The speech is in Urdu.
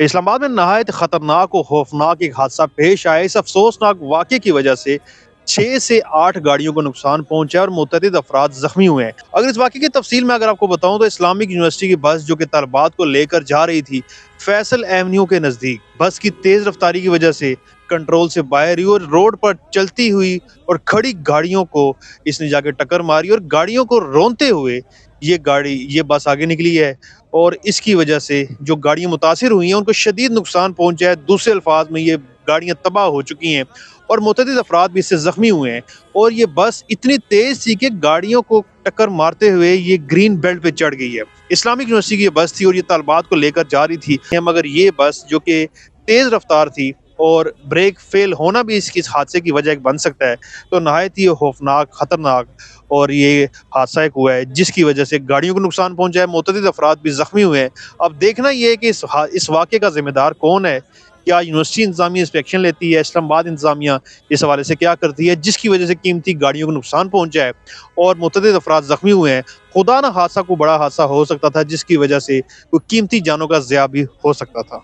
اسلام آباد میں نہایت خطرناک و خوفناک ایک حادثہ پیش آیا۔ اس افسوسناک واقعے کی وجہ سے 6 سے 8 گاڑیوں کو نقصان پہنچا اور متعدد افراد زخمی ہوئے ہیں۔ اگر اس واقعے کی تفصیل میں آپ کو بتاؤں تو اسلامک یونیورسٹی کی بس جو کہ طلبات کو لے کر جا رہی تھی، فیصل ایونیو کے نزدیک بس کی تیز رفتاری کی وجہ سے کنٹرول سے باہر ہوئی اور روڈ پر چلتی ہوئی اور کھڑی گاڑیوں کو اس نے جا کے ٹکر ماری اور گاڑیوں کو رونتے ہوئے یہ بس آگے نکلی ہے، اور اس کی وجہ سے جو گاڑیاں متاثر ہوئی ہیں ان کو شدید نقصان پہنچا ہے۔ دوسرے الفاظ میں یہ گاڑیاں تباہ ہو چکی ہیں اور متعدد افراد بھی اس سے زخمی ہوئے ہیں، اور یہ بس اتنی تیز تھی کہ گاڑیوں کو ٹکر مارتے ہوئے یہ گرین بیلٹ پہ چڑھ گئی ہے۔ اسلامک یونیورسٹی کی یہ بس تھی اور یہ طالبات کو لے کر جا رہی تھی، مگر یہ بس جو کہ تیز رفتار تھی اور بریک فیل ہونا بھی اس حادثے کی وجہ ایک بن سکتا ہے، تو نہایت ہی خوفناک، خطرناک اور یہ حادثہ ایک ہوا ہے جس کی وجہ سے گاڑیوں کو نقصان پہنچا ہے، متعدد افراد بھی زخمی ہوئے ہیں۔ اب دیکھنا یہ ہے کہ اس واقعے کا ذمہ دار کون ہے۔ کیا یونیورسٹی انتظامیہ اس پہ ایکشن لیتی ہے؟ اسلام آباد انتظامیہ اس حوالے سے کیا کرتی ہے جس کی وجہ سے قیمتی گاڑیوں کو نقصان پہنچا ہے اور متعدد افراد زخمی ہوئے ہیں؟ خدا نہ حادثہ کو بڑا حادثہ ہو سکتا تھا جس کی وجہ سے کوئی قیمتی جانوں کا ضیاع بھی ہو سکتا تھا۔